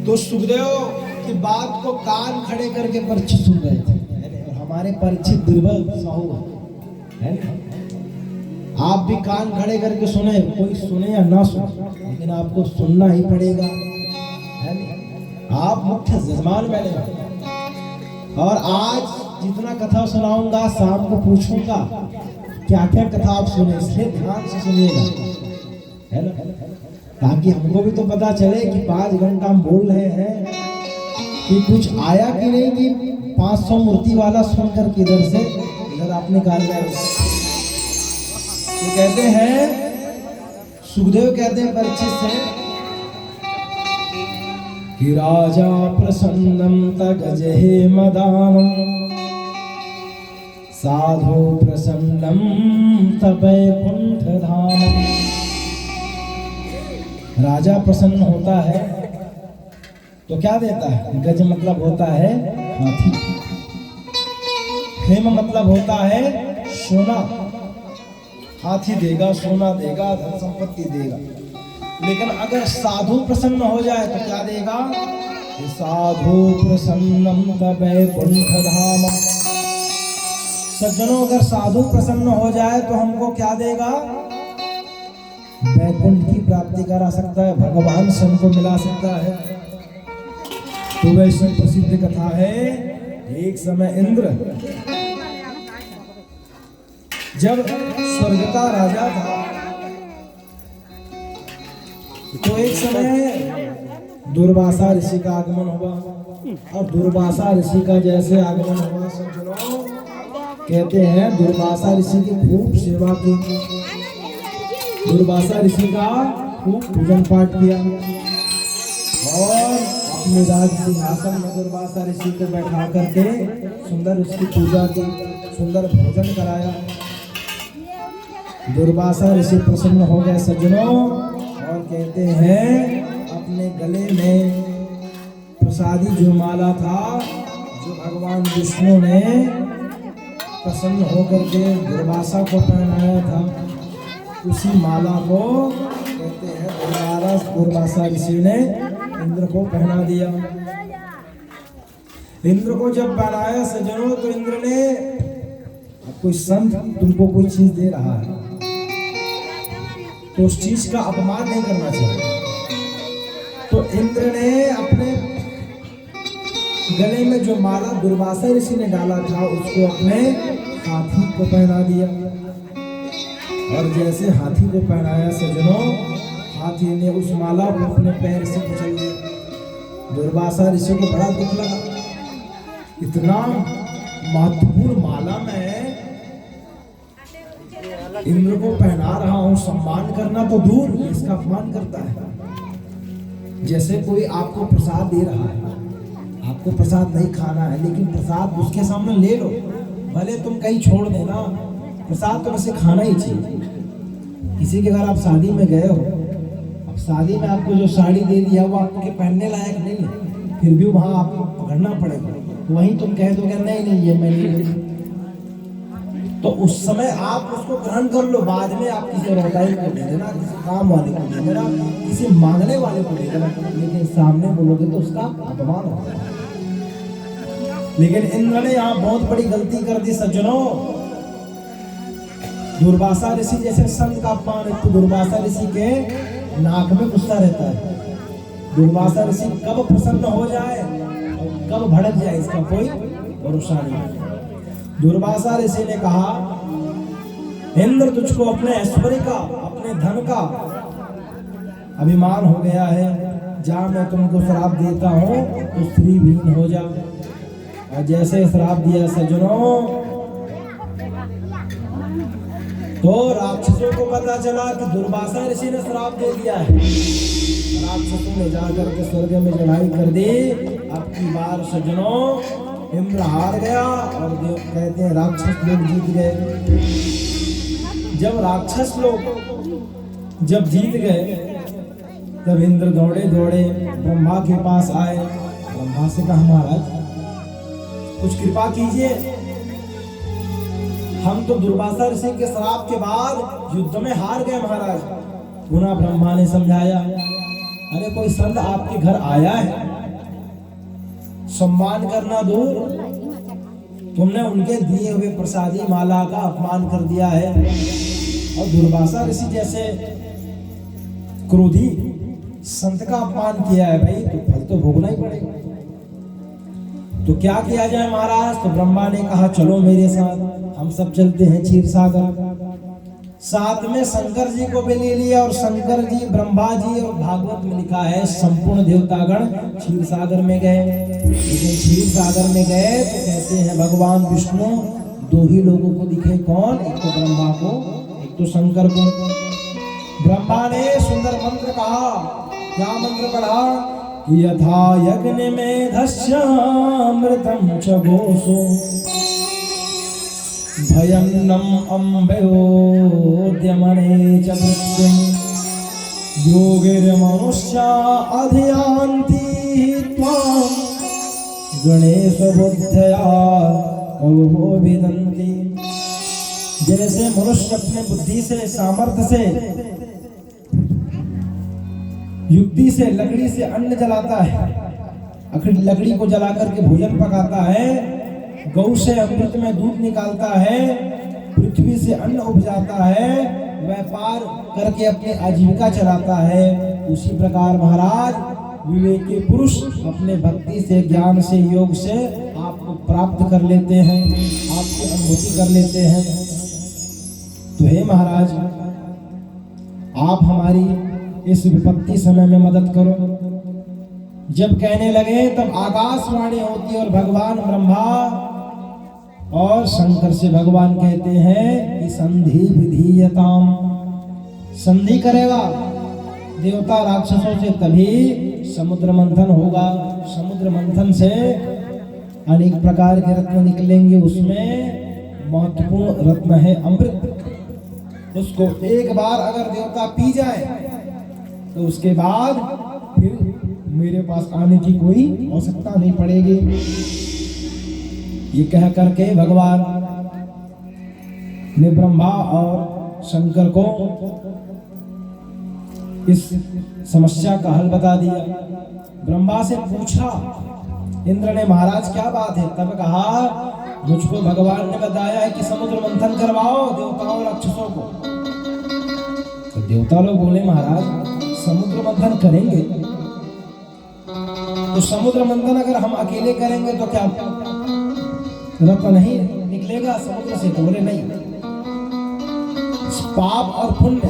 तो सुखदेव की बात को कान खड़े करके परीक्षित सुन रहे थे। और हमारे परीक्षित दुर्बल साहू है ना, आप भी कान खड़े करके सुने, कोई सुने या ना सुने, लेकिन आपको सुनना ही पड़ेगा, है ना। आप मुख्य जजमान बने। और आज जितना कथा सुनाऊंगा शाम को पूछूंगा क्या क्या कथा आप सुने, इसलिए ध्यान से सुनिएगा, है ना, ताकि हमको भी तो पता चले कि 5 घंटा हम बोल रहे हैं कि कुछ आया कि नहीं, कि 500 मूर्ति वाला सुनकर किधर से इधर आपने निकाल लिया। तो कहते हैं, सुखदेव कहते हैं परीक्षित से कि राजा प्रसन्नम तगजहे मदानम साधु प्रसन्नम तवैकुंठ धामम। राजा प्रसन्न होता है तो क्या देता है? गज मतलब होता है हाथी, हेम मतलब होता है सोना, हाथी देगा, सोना देगा, धन संपत्ति देगा। लेकिन अगर साधु प्रसन्न हो जाए तो क्या देगा? साधु प्रसन्नम तवैकुंठ धामम। सज्जनों, अगर साधु प्रसन्न हो जाए तो हमको क्या देगा? वैकुंठ की प्राप्ति करा सकता है, भगवान से हमको मिला सकता है। तो वैसी प्रसिद्ध कथा है, एक समय इंद्र जब स्वर्ग का राजा था तो एक समय दुर्वासा ऋषि का आगमन हुआ। और दुर्वासा ऋषि का जैसे आगमन हुआ, सज्जनों कहते हैं दुर्वासा ऋषि की खूब सेवा की, दुर्वासा ऋषि का खूब पूजन पाठ किया और अपने राज सिंहासन में दुर्वासा ऋषि को बैठा करके सुंदर उसकी पूजा की, सुंदर भोजन कराया। दुर्वासा ऋषि प्रसन्न हो गए सज्जनों, और कहते हैं अपने गले में प्रसादी जो माला था, जो भगवान विष्णु ने प्रसन्न होकर के दुर्वासा को पहनाया था, उसी माला को कहते हैं दुर्वासा ऋषि ने इंद्र को पहना दिया। इंद्र को जब पहनाया सज्जनों, तो इंद्र ने, कोई संत तुमको कोई चीज दे रहा है तो उस चीज का अपमान नहीं करना चाहिए। तो इंद्र ने अपने गले में जो माला दुर्वासा ऋषि ने डाला था उसको अपने हाथी को पहना दिया। और जैसे हाथी को पहनाया सज्जनों, हाथी ने उस माला को अपने पैर से कुचल दिया। दुर्वासा ऋषि को बड़ा दुख लगा, इतना महत्वपूर्ण माला मैं इंद्र को पहना रहा हूं, सम्मान करना तो दूर, इसका अपमान करता है। जैसे कोई आपको प्रसाद दे रहा है, आपको प्रसाद नहीं खाना है, लेकिन प्रसाद उसके सामने ले लो, भले तुम कहीं छोड़ देना, प्रसाद तो वैसे खाना ही चाहिए। किसी के घर आप शादी में गए हो, अब शादी में आपको जो साड़ी दे दिया वो आपके पहनने लायक नहीं है, फिर भी वहां आपको पकड़ना पड़ेगा, वहीं तुम कह दोगे नहीं नहीं ये मैं नहीं, तो उस समय आप उसको ग्रहण कर लो। बाद में आप किसी रोटाई को दे देना, किसी काम वाले को दे देना, किसी मांगने वाले को दे देना, लेकिन सामने बोलोगे तो उसका अपमान होगा। लेकिन इंद्र ने यहाँ बहुत बड़ी गलती कर दी सज्जनों। दुर्वासा ऋषि जैसे संत का अपमान है, तो दुर्वासा ऋषि के नाक में गुस्सा रहता है। दुर्वासा ऋषि कब प्रसन्न हो जाए और कब भड़क जाए इसका कोई भरोसा नहीं। दुर्वासा ऋषि ने कहा, इंद्र तुझको अपने ऐश्वर्य का, अपने धन का अभिमान हो गया है, जा मैं तुमको श्राप देता हूं तो स्त्रीहीन हो जा। और जैसे श्राप दिया सज्जनों, तो राक्षसों को पता चला कि दुर्वासा ऋषि ने श्राप दे दिया है। राक्षसों ने जाकर के स्वर्ग में चढ़ाई कर दी। अब की बार सज्जनों इंद्र हार गया और देव कहते हैं राक्षस लोग जीत गए। जब राक्षस लोग जब जीत गए, तब इंद्र दौड़े दौड़े ब्रह्मा के पास आए। ब्रह्मा से कहा, महाराज कुछ कृपा कीजिए, हम तो दुर्वासा ऋषि के श्राप के बाद युद्ध में हार गए महाराज। पुनः ब्रह्मा ने समझाया, अरे कोई संत आपके घर आया है सम्मान करना दूर, तुमने उनके दिए हुए प्रसादी माला का अपमान कर दिया है। और दुर्वासा ऋषि जैसे क्रोधी संत का अपमान किया है भाई, तो फल तो भोगना ही पड़ेगा। तो क्या किया जाए महाराज? तो ब्रह्मा ने कहा चलो मेरे साथ, हम सब चलते हैं क्षीर सागर। साथ में शंकर जी को भी ले लिया, और शंकर जी, ब्रह्मा जी, और भागवत में लिखा है संपूर्ण देवतागण क्षीर सागर में गए। लेकिन क्षीर सागर में गए तो कहते हैं भगवान विष्णु दो ही लोगों को दिखे। कौन? एक तो ब्रह्मा को, एक तो शंकर को। ब्रह्मा ने सुंदर मंत्र कहा। क्या मंत्र पढ़ा? यथा यज्ञ में धस्यामृतम च घोषो भयन्नम अम्बयोद्यमने च मृत्युम योगिर्मनुष्या अधियान्ति त्वां गणेश बुद्धया कवो विदन्ति। जैसे मनुष्य अपने बुद्धि से, सामर्थ्य से, युक्ति से, लकड़ी से अन्न जलाता है, लकड़ी को जला करके भोजन पकाता है, गौ से अमृत में दूध निकालता है, पृथ्वी से अन्न उपजाता है, व्यापार करके अपनी आजीविका चलाता है, उसी प्रकार महाराज विवेकी पुरुष अपने भक्ति से, ज्ञान से, योग से आपको प्राप्त कर लेते हैं, आपकी अनुभूति कर लेते हैं। तो हे महाराज, आप हमारी इस विपत्ति समय में मदद करो। जब कहने लगे तब आकाशवाणी होती और भगवान ब्रह्मा और शंकर से भगवान कहते हैं कि संधि विधीयताम, संधि करेगा देवता राक्षसों से तभी समुद्र मंथन होगा। समुद्र मंथन से अनेक प्रकार के रत्न निकलेंगे, उसमें महत्वपूर्ण रत्न है अमृत। उसको एक बार अगर देवता पी जाए तो उसके बाद फिर मेरे पास आने की कोई आवश्यकता नहीं पड़ेगी। ये कह करके भगवान ने ब्रह्मा और शंकर को इस समस्या का हल बता दिया। ब्रह्मा से पूछा इंद्र ने, महाराज क्या बात है? तब कहा मुझको भगवान ने बताया है कि समुद्र मंथन करवाओ देवताओं और राक्षसों को। तो देवता लोग बोले महाराज समुद्र मंथन करेंगे तो समुद्र मंथन अगर हम अकेले करेंगे तो क्या रत्न नहीं निकलेगा समुद्र से? तो बोले नहीं, पाप और पुण्य,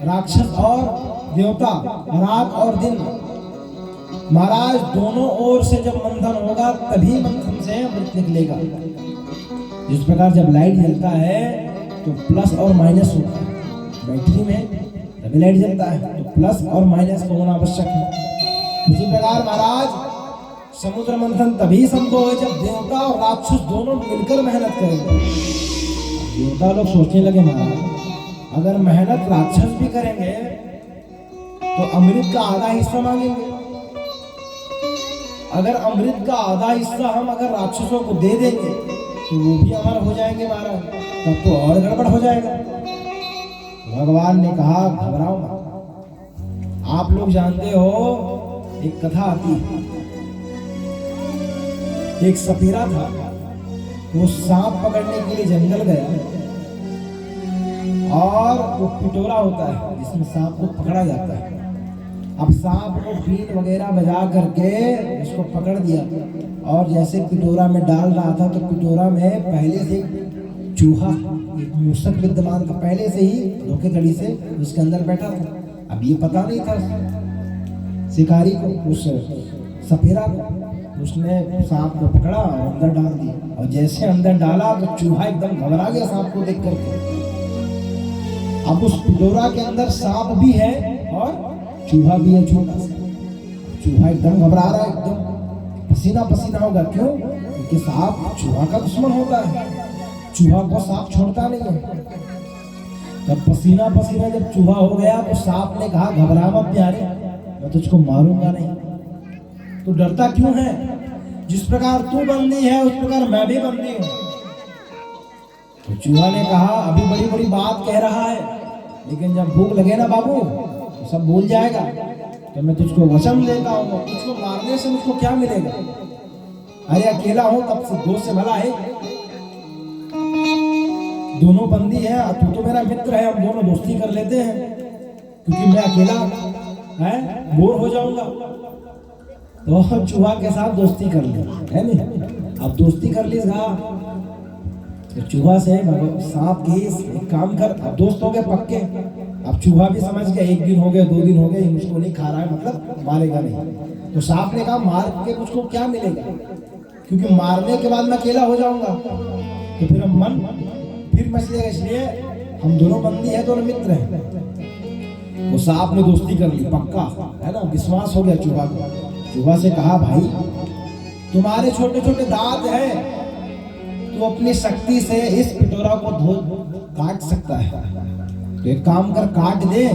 राक्षस और देवता, रात और दिन, महाराज दोनों ओर से जब मंथन होगा तभी मंथन से अमृत निकलेगा। जिस प्रकार जब लाइट जलता है तो प्लस और माइनस होता है, बैटरी में तभी लाइट जलता है, तो प्लस और माइनस का होना आवश्यक है। इसी प्रकार महाराज समुद्र मंथन तभी संभव है जब देवता और राक्षस दोनों मिलकर मेहनत करेंगे। देवता लोग सोचने लगे महाराज अगर मेहनत राक्षस भी करेंगे तो अमृत का आधा हिस्सा मांगेंगे। अगर अमृत का आधा हिस्सा हम अगर राक्षसों को दे देंगे तो वो भी अमर हो जाएंगे महाराज, तब तो और गड़बड़ हो जाएगा। भगवान ने कहा घबराओ मत। आप लोग जानते हो एक कथा आती है, एक सपेरा था, वो सांप पकड़ने के लिए जंगल गया और वो पिटोरा होता है जिसमें सांप को पकड़ा जाता है। अब सांप को बीन वगैरह बजा करके उसको पकड़ दिया और जैसे पिटोरा में डाल रहा था तो पिटोरा में पहले से चूहा, एक मूसक विद्यमान था, पहले से ही धोखेधड़ी से उसके अंदर बैठा था। अब ये पता नहीं था शिकारी को, उस सपेरा को। उसने सांप को पकड़ा और अंदर डाल दिया, और जैसे अंदर डाला तो चूहा एकदम घबरा गया सांप को देख करके। अब उस पिटोरा के अंदर सांप भी है और चूहा भी है, छोटा सा। चूहा एकदम घबरा रहा है, एकदम पसीना पसीना होगा। क्यों? क्योंकि सांप चूहा का दुश्मन होता है, चूहा को सांप छोड़ता नहीं है। तब पसीना पसीना जब चूहा हो गया तो सांप ने कहा घबरा मत प्यारे, मैं तुझको मारूंगा नहीं। तो डरता क्यों है? जिस प्रकार तू बंदी है उस प्रकार मैं भी बंदी हूं। तो चूहा ने कहा अभी बड़ी बड़ी बात कह रहा है, लेकिन जब भूख लगे ना बाबू तो सब भूल जाएगा। तो मैं तुझको वचन देता हूँ, तुझको मारने से मुझको क्या मिलेगा? अरे अकेला हूं तब से दोस्त से भला है, दोनों बंदी है, तू तो मेरा मित्र है, हम दोनों दोस्ती कर लेते हैं, क्योंकि मैं अकेला है बोर हो जाऊंगा। तो चूहा के साथ दोस्ती कर ली है नहीं। अब दोस्ती कर ली तो चूहा से सांप की एक काम कर, अब दोस्त हो गए पक्के। अब चूहा भी समझ गया 1 दिन हो गए 2 दिन हो गए मुझको नहीं खा रहा है, मतलब मारेगा नहीं। तो सांप ने कहा मार के मुझको क्या मिलेगा, क्योंकि मारने के बाद मैं अकेला हो जाऊंगा, तो फिर हम मन फिर मचलेगा, इसलिए हम दोनों बंदी है, दोनों मित्र हैं। वो सांप ने दोस्ती कर ली पक्का है ना, विश्वास हो गया चूहा को। चूहा से कहा भाई तुम्हारे छोटे छोटे दांत हैं, तू अपनी शक्ति से इस पिटोरा को काट सकता है, तो एक काम कर काट दे,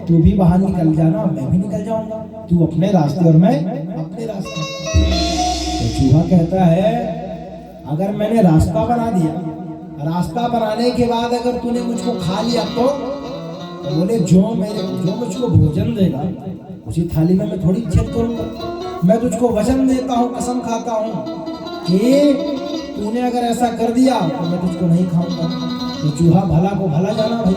तू भी बाहर निकल जाना, मैं भी निकल जाऊंगा, तू अपने रास्ते और मैं अपने रास्ते। तो चूहा कहता है अगर मैंने रास्ता बना दिया, रास्ता बनाने के बाद अगर तूने मुझको खा लिया तो बोले जो मुझको भोजन देगा उसी थाली में मैं थोड़ी इज्जत करूंगा, मैं तुझको वचन देता हूँ, कसम खाता हूँ कि तूने अगर ऐसा कर दिया तो मैं तुझको नहीं खाऊंगा। तो चूहा भला को भला जाना भाई।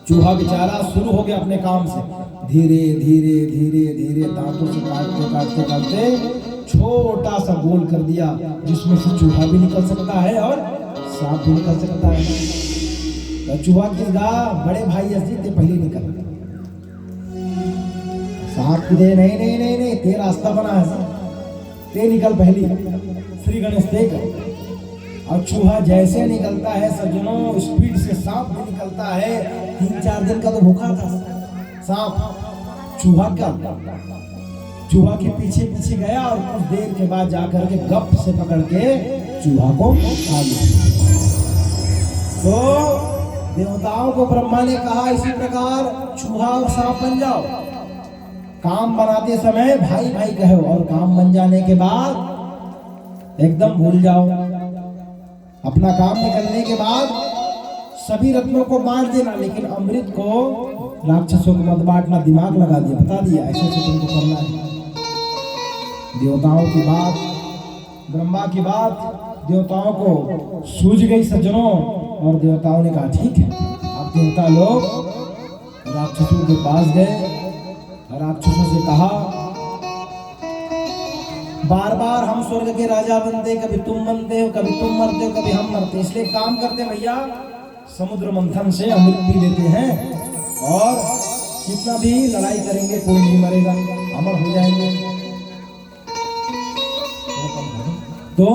चूहा बेचारा शुरू हो गया अपने काम से, धीरे धीरे धीरे धीरे दांतों से काटते काटते काटते छोटा सा गोल कर दिया, जिसमें से चूहा भी निकल सकता है और सांप भी निकल सकता है। तो चूहा की बड़े भाई ऐसी थे पहले निकल, सांप की दे नहीं नहीं नहीं नहीं ते रास्ता बना है, ते निकल पहली, श्री गणेश देख। और चूहा जैसे निकलता है सज्जनों, स्पीड से सांप भी निकलता है। 3-4 दिन का तो भूखा था सांप, चूहा के पीछे पीछे गया और कुछ देर के बाद जाकर के गप से पकड़ के चूहा को खा लिया। तो देवताओं को ब्रह्मा ने कहा इसी प्रकार चूहा और सांप बन जाओ, काम बनाते समय भाई भाई कहो, और काम बन जाने के बाद एकदम भूल जाओ। अपना काम निकलने के बाद सभी रत्नों को बांट देना, लेकिन अमृत को राक्षसों को मत बांटना। दिमाग लगा दिया, बता दिया ऐसे ऐसे तुमको करना है। देवताओं की बात, ब्रह्मा की बात देवताओं को सूझ गई सज्जनों, और देवताओं ने कहा ठीक है। अब देवता लोग राक्षसों के पास गए, राक्षसों से कहा बार बार हम स्वर्ग के राजा बनते, कभी तुम बनते हो, कभी तुम मरते हो, कभी हम मरते, इसलिए काम करते भैया समुद्र मंथन से अमृत पी लेते हैं, और कितना भी लड़ाई करेंगे कोई नहीं मरेगा, अमर हो जाएंगे। तो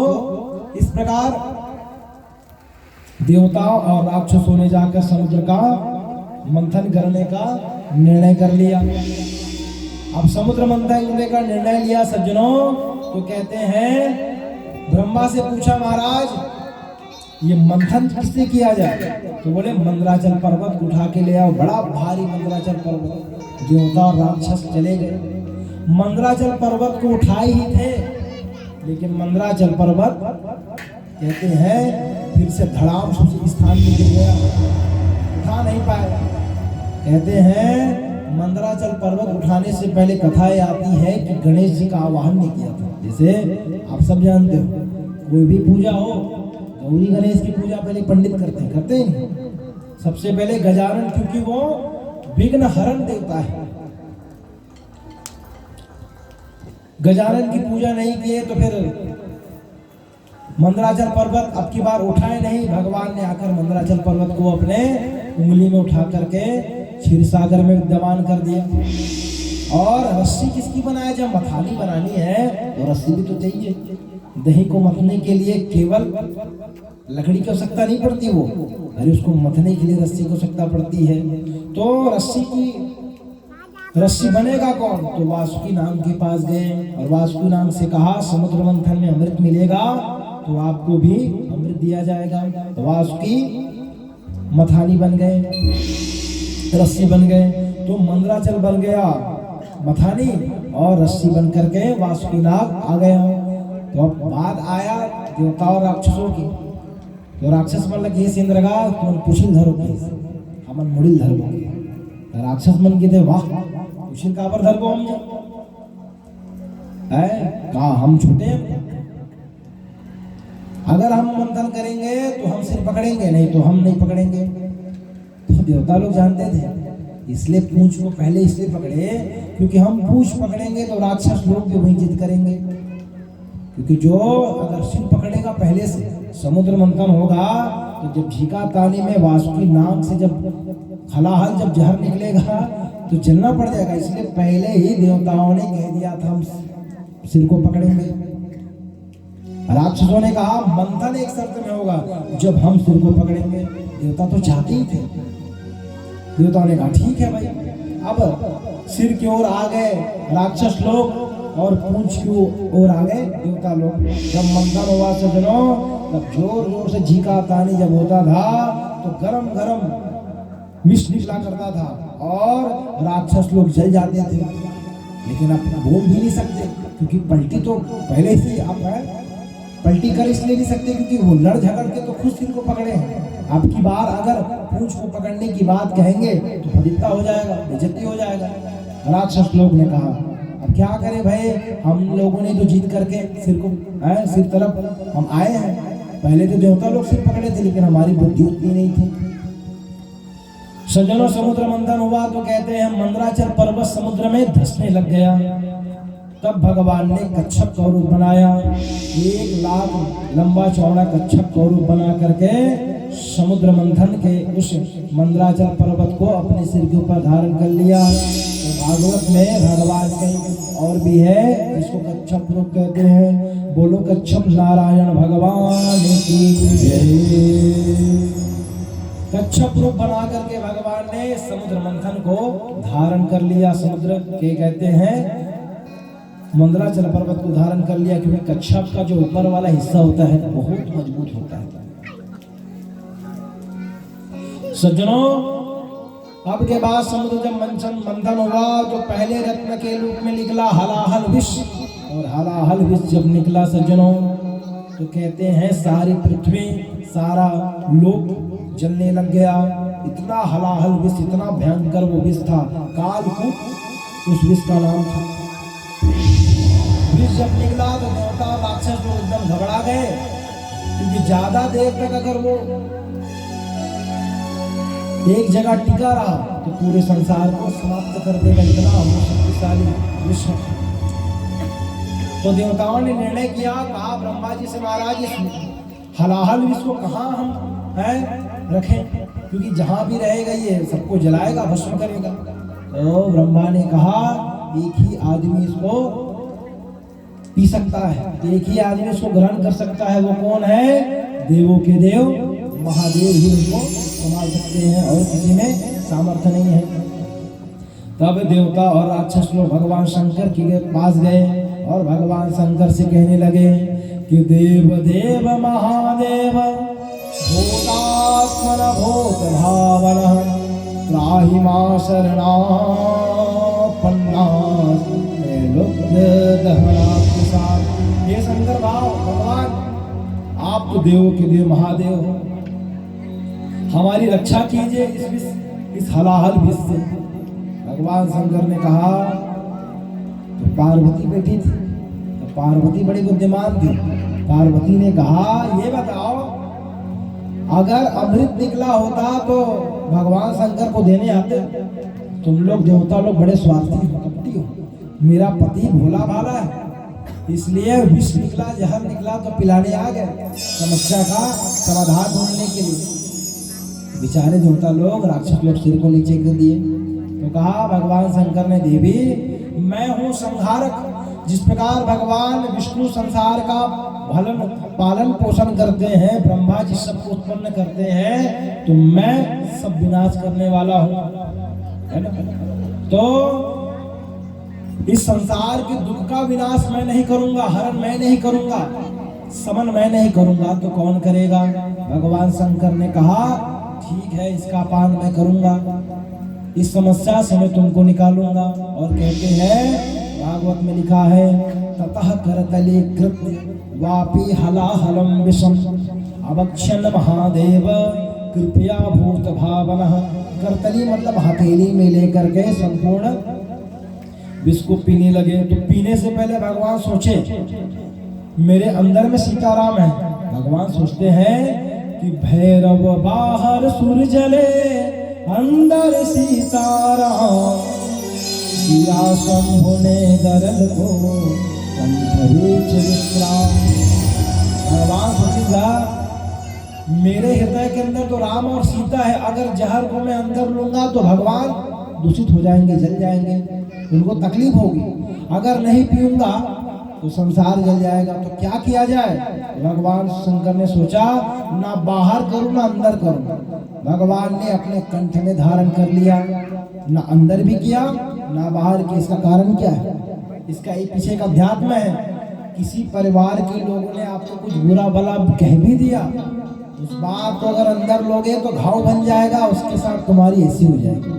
इस प्रकार देवताओं और राक्षसों ने जाकर समुद्र का मंथन करने का निर्णय कर लिया। अब समुद्र मंथन करने का निर्णय लिया सज्जनों, तो कहते हैं ब्रह्मा से पूछा महाराज ये मंथन किससे किया जाए, तो बोले मंदराचल पर्वत उठा के ले आओ, बड़ा भारी मंदराचल पर्वत। देवता और राक्षस चले गए, मंदराचल पर्वत को उठाए ही थे, लेकिन मंदराचल पर्वत कहते हैं फिर से धड़ाम से उसी स्थान पे गिर गया, उठा नहीं पाए। कहते हैं मंदराचल पर्वत उठाने से पहले कथाएं आती है कि गणेश जी का आवाहन नहीं किया था। जैसे आप सब जानते हो कोई भी पूजा हो, गौरी गणेश की पूजा पहले पंडित करते हैं सबसे पहले गजानन, क्योंकि वो विघ्न हरण देवता है। गजानन की पूजा नहीं किए तो फिर मंदराचल पर्वत अब की बार उठाए नहीं। भगवान ने आकर मंदराचल पर्वत को अपने उंगली में उठा करके क्षीर सागर में विद्यमान कर दिया। और रस्सी किसकी बनाए, जब मथानी बनानी है तो रस्सी भी तो चाहिए। दही को मथने के लिए केवल लकड़ी की आवश्यकता नहीं पड़ती, वो अरे उसको मथने के लिए रस्सी की आवश्यकता पड़ती है। तो रस्सी बनेगा कौन, तो वासुकी नाग के पास गए और वासुकी नाग से कहा समुद्र मंथन में अमृत मिलेगा तो आपको भी अमृत दिया जाएगा। तो वासुकी मथानी बन गए, रस्सी बन गए, तो मंदराचल बन गया मथानी और रस्सी बन करके वासुकी नाग आ गया। तो अब बात आया देवता और राक्षसों की। तो राक्षस मन लगे इंद्रगा तुम कुशिल धरो के हमन मुड़िल धरबो। राक्षस मन के थे वाह कुशिल काबर धरबो हम है कहा हम छूटे अगर हम मंथन करेंगे तो हम सिर पकड़ेंगे, नहीं तो हम नहीं पकड़ेंगे। तो देवता लोग जानते थे, इसलिए पूंछ को पहले इसलिए पकड़े क्योंकि हम पूंछ पकड़ेंगे तो राक्षस लोग भी वही जिद करेंगे। क्योंकि जो अगर सिर पकड़ेगा पहले से, समुद्र मंथन होगा तो जब झीका तानी में वासुकी नाक से जब हलाहल जब जहर निकलेगा तो जलना पड़ जाएगा। इसलिए पहले ही देवताओं ने कह दिया था हम सिर को पकड़ेंगे। राक्षसों ने कहा मंथन एक शर्त में होगा, जब हम सिर को पकड़ेंगे। देवता तो चाहते ही थे। देवताओं ने कहा ठीक है भाई। अब सिर की ओर आ गए राक्षस लोग और पूंछ की ओर आ गए देवता लोग। जब मंथन हुआ सज्जनों, तब जोर जोर से झीका तानी जब होता था तो गरम गरम विष निकला करता था और राक्षस लोग जल जाते थे। लेकिन आप बोल भी नहीं सकते क्योंकि पलटी तो पहले से आप पलटी कर इसलिए नहीं सकते क्योंकि वो लड़ झगड़ के तो खुद सिर को पकड़े हैं। आपकी बार अगर पूंछ को पकड़ने की बात कहेंगे तो फदित्ता हो जाएगा, बेइज्जती हो जाएगा। राक्षस लोग ने कहा अब क्या करें भाई, हम लोगों ने तो जीत करके सिर को सिर तरफ हम आए हैं। पहले तो देवता लोग सिर पकड़े थे लेकिन हमारी बुद्धि उतनी नहीं थी। सज्जनों समुद्र मंथन हुआ तो कहते हैं मंदराचल पर्वत समुद्र में धंसने लग गया। तब भगवान ने कच्छप का रूप बनाया, 1 लाख लंबा चौड़ा कच्छप का रूप बना करके समुद्र मंथन के उस मंदराचल पर्वत को अपने सिर के ऊपर धारण कर लिया। तो भागवत में भगवान कहीं और भी है, इसको कच्छप रूप कहते हैं। बोलो कच्छप नारायण भगवान की जय। कच्छप रूप बना करके भगवान ने समुद्र मंथन को धारण कर लिया। समुद्र के कहते हैं मंदराचल पर्वत को धारण कर लिया क्योंकि कच्छप का जो ऊपर वाला हिस्सा होता है बहुत मजबूत होता है। सज्जनों अब के बाद समुद्र जब मंथन हुआ तो पहले रत्न के रूप में निकला हलाहल विष, और हलाहल विष जब निकला सज्जनों तो कहते हैं सारी पृथ्वी सारा लोक जलने लग गया। इतना हलाहल विष, इतना भयंकर वो विष था, कालकूट उस विष का नाम था। विष जब निकला तो देवता राक्षस लोग एकदम घबरा गए क्योंकि ज्यादा देर तक अगर वो एक जगह टिका रहा तो पूरे संसार को समाप्त कर देगा, इतना शक्तिशाली विष। तो देवताओं ने निर्णय किया, कहा ब्रह्मा जी से महाराज इस हलाहल विष को कहाँ हम रखें, क्योंकि जहां भी रहेगा ये सबको जलाएगा, भस्म करेगा। तो ब्रह्मा ने कहा एक ही आदमी इसको पी सकता है, एक ही आदमी इसको ग्रहण कर सकता है। वो कौन है? देवों के देव महादेव ही उसको संभाल सकते हैं और किसी में सामर्थ्य नहीं है। तब देवता और राक्षस लोग भगवान शंकर के पास गए और भगवान शंकर से कहने लगे कि देव देव महादेव भूतात्मन भूत भावन त्राहि मां शरणापन्ना ये शंकर भाव भगवान आप तो देवों के देव महादेव हो, हमारी रक्षा कीजिए इस हलाहल विष से। भगवान शंकर ने कहा तो पार्वती बैठी थी, तो पार्वती बड़ी बुद्धिमान थी। पार्वती ने कहा ये बताओ अगर अमृत निकला होता तो भगवान शंकर को देने आते? तुम लोग देवता लोग बड़े स्वार्थी हो, कपटी हो। मेरा पति भोला भाला है इसलिए विष निकला, जहर निकला तो पिलाने आ गए समस्या का समाधान ढूंढने के लिए। बेचारे देवता लोग राक्षस लोग सिर को नीचे कर दिए। तो कहा भगवान शंकर ने देवी मैं हूँ संहारक, जिस प्रकार भगवान विष्णु संसार का भलन पालन पोषण करते हैं, ब्रह्मा जी सबको उत्पन्न करते हैं, तो मैं सब विनाश करने वाला हूँ, है ना। तो इस संसार के दुख का विनाश मैं नहीं करूंगा, हरण मैं नहीं करूंगा, समन मैं नहीं करूंगा, तो कौन करेगा? भगवान शंकर ने कहा ठीक है इसका पान मैं करूंगा, इस समस्या से मैं तुमको निकालूंगा। और कहते हैं भागवत में लिखा है ततः करतले कृत्य वापी हलाहलम विषम अवक्षण महादेव कृपया भूत भावनः। करतली मतलब हथेली में लेकर के संपूर्ण विष को पीने लगे। तो पीने से पहले भगवान सोचे मेरे अंदर में सीताराम है, भगवान सोचते हैं कि भैरव बाहर सुर जले अंदर सीताराम, सिया शंभु ने गरल को कंठ बीच विश्राम। भगवान सोचेगा मेरे हृदय के अंदर तो राम और सीता है, अगर जहर को मैं अंदर लूंगा तो भगवान दूषित हो जाएंगे, जल जाएंगे, उनको तकलीफ होगी। अगर नहीं पीऊंगा तो संसार जल जाएगा। तो क्या किया जाए? भगवान शंकर ने सोचा ना बाहर करूं ना अंदर करूं। भगवान ने अपने कंठ में धारण कर लिया, ना अंदर भी किया ना बाहर किया। इसका कारण क्या है? इसका एक पीछे का अध्यात्म है। किसी परिवार के लोगों ने आपको कुछ बुरा भला कह भी दिया, उस बात को अगर अंदर लोगे तो घाव बन जाएगा, उसके साथ तुम्हारी ऐसी हो जाएगी।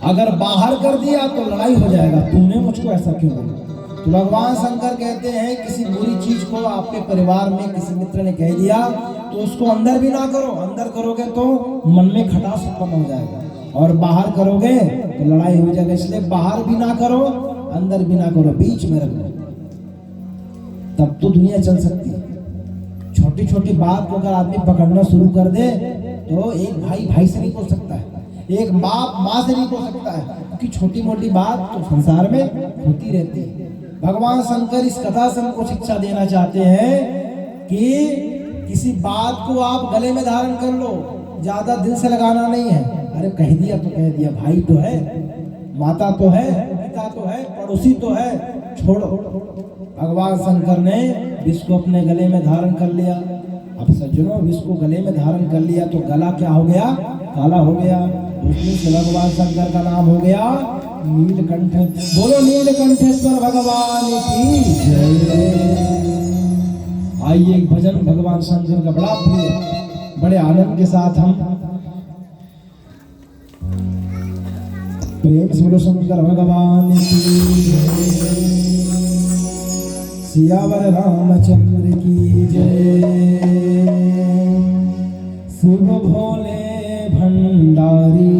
अगर बाहर कर दिया तो लड़ाई हो जाएगा, तुमने मुझको ऐसा क्यों बोला। तो भगवान शंकर कहते हैं किसी बुरी चीज को आपके परिवार में किसी मित्र ने कह दिया तो उसको अंदर भी ना करो। अंदर करोगे तो मन में खटास उत्पन्न हो जाएगा, और बाहर करोगे तो लड़ाई हो जाएगा। इसलिए बाहर भी ना करो अंदर भी ना करो, बीच में रखो, तब तो दुनिया चल सकती है। छोटी छोटी बात को अगर आदमी पकड़ना शुरू कर दे तो एक भाई भाई से नहीं बोल सकता है, एक बाप माँ से नहीं बोल सकता है, क्योंकि छोटी मोटी बात तो संसार में होती रहती है। भगवान शंकर इस कथा से हमको शिक्षा देना चाहते हैं कि किसी बात को आप गले में धारण कर लो, ज्यादा दिल से लगाना नहीं है। अरे कह दिया तो कह दिया, भाई तो है, माता तो है, पिता तो है, पड़ोसी तो है, छोड़ो। भगवान शंकर ने विष को अपने गले में धारण कर लिया। अब सज्जनों, विष को गले में धारण कर लिया तो गला क्या हो गया? काला हो गया। उसमें से भगवान शंकर का नाम हो गया नीलकंठ। बोलो नीलकंठेश्वर भगवान की जय। आइए एक भजन भगवान शंकर का बड़ा प्रिय, बड़े आनंद के साथ हम प्रेम से बोलो शंकर भगवान की जय। सियावर रामचंद्र की जय। शिव भोले भंडारी,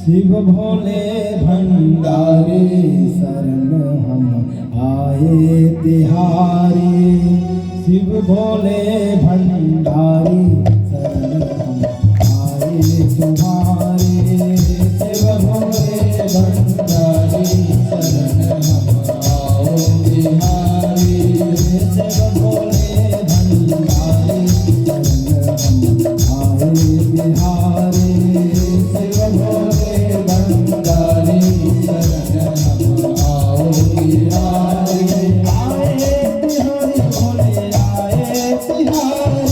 शिव भोले भंडारी, शरण हम आए तिहारी। शिव भोले भंडारी, शरण हम आए तुम्हारे। शिव भोले भंडारी, शरण हम आओ तिहारी। शिव भोले भंडारी, शरण हम आए तिहारी। शिव भोले भंडारी, शरण हम आओ तिहारी। आए तिहारी भोले आए तिहारी,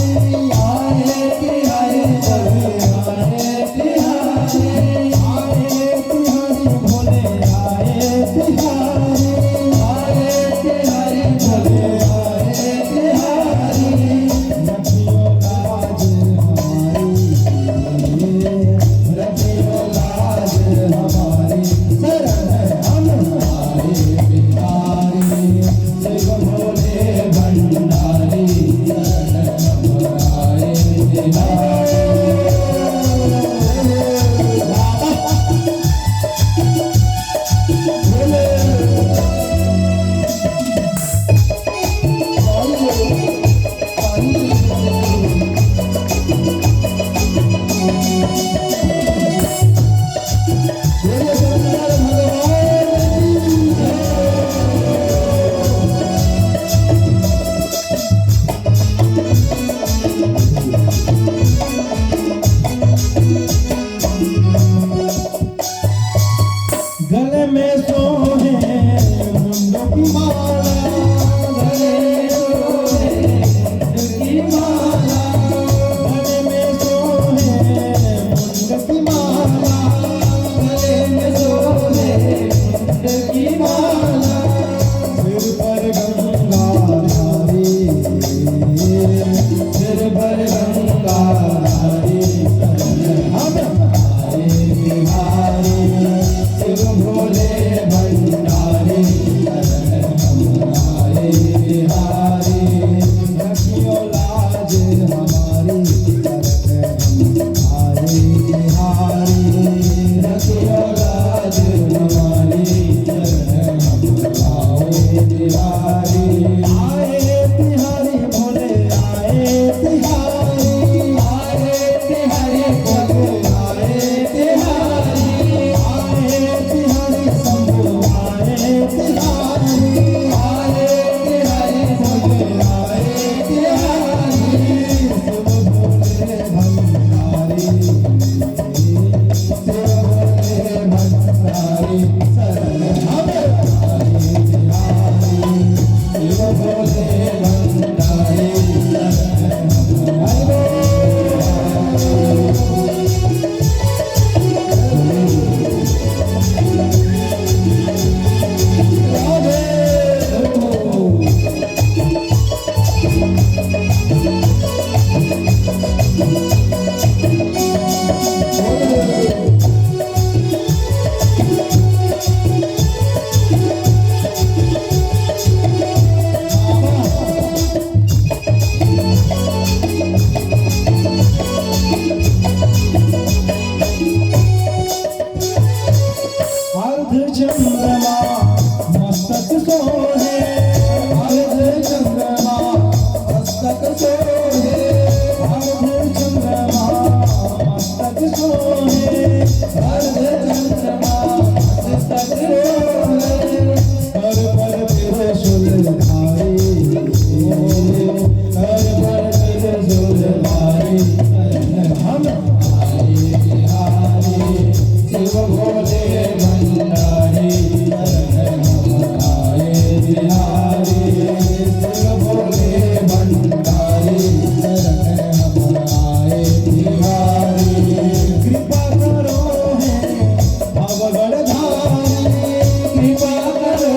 कृपा करो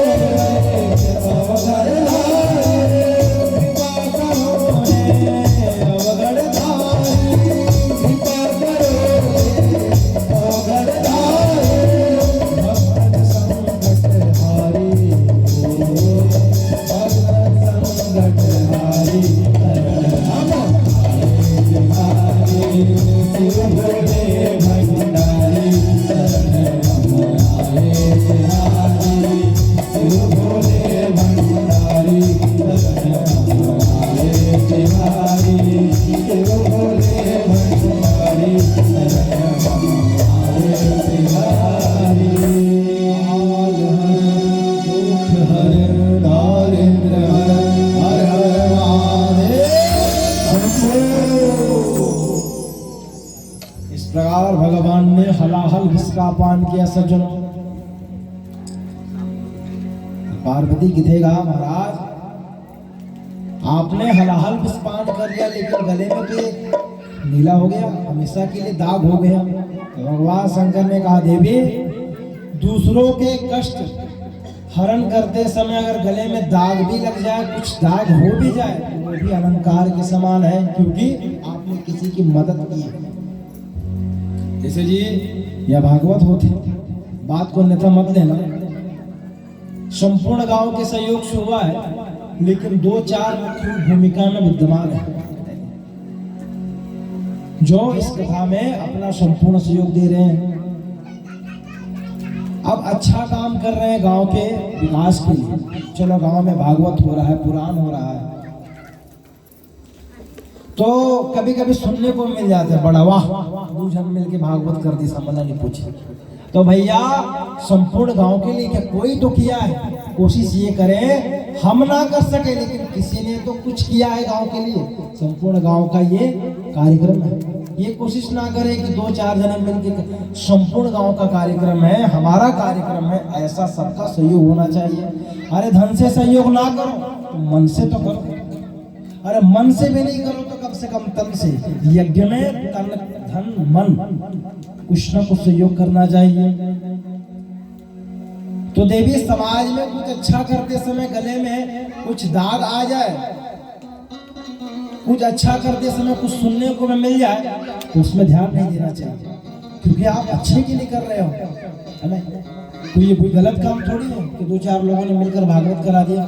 अवगढ़ कृपा करो अवगढ़ कृपा करो अवगढ़ भक्त संकट हारी भक्त संकट हारी शिव भोले भंडारी शिव भोले भंडारी शिव भोले भंडारी दुख हर दारिद्र हर हर इस प्रकार भगवान ने हलाहल विष का पान किया सज्जनों। पार्वती गिधेगा महाराज आपने हलाहल विष पान कर लिया लेकिन गले में तो नीला हो गया, हमेशा के लिए दाग हो गया। तो भगवान शंकर ने कहा देवी दूसरों के कष्ट हरण करते समय अगर गले में दाग भी लग जाए, कुछ दाग हो भी जाए तो वो भी अलंकार के समान है, क्योंकि आपने किसी की मदद की है। जैसे जी यह भागवत होते, बात को अन्यथा मत लेना। संपूर्ण गांव के सहयोग से हुआ है लेकिन 2-4 मुख्य भूमिका में विद्यमान है जो इस कथा में अपना संपूर्ण सहयोग दे रहे हैं। अब अच्छा काम कर रहे हैं गांव के विकास के लिए। चलो गांव में भागवत हो रहा है, पुराण हो रहा है, तो कभी कभी सुनने को मिल जाता है बड़ा वाह दो जन मिलके भागवत कर दी, समझना नहीं पूछे। तो भैया संपूर्ण गांव के लिए क्या कोई तो किया है, कोशिश ये करें हम ना कर सके लेकिन किसी ने तो कुछ किया है गांव के लिए। संपूर्ण गांव का ये कार्यक्रम है, ये कोशिश ना करें कि 2-4 जने मिलकर, संपूर्ण गांव का कार्यक्रम है, हमारा कार्यक्रम है, ऐसा सबका सहयोग होना चाहिए। अरे धन से सहयोग ना करो तो मन से तो करो, अरे मन से भी नहीं करो तो कम से कम तन से। यज्ञ में तन धन मन कुछ न कुछ सहयोग करना चाहिए। तो देवी समाज में कुछ अच्छा करते समय गले में कुछ दाग आ जाए, कुछ अच्छा करते समय कुछ सुनने को मिल जाए तो उसमें ध्यान नहीं देना चाहिए, क्योंकि आप अच्छे के लिए कर रहे हो, है ना। तो ये कोई गलत काम थोड़ी है कि 2-4 लोगों ने मिलकर भागवत करा दिया।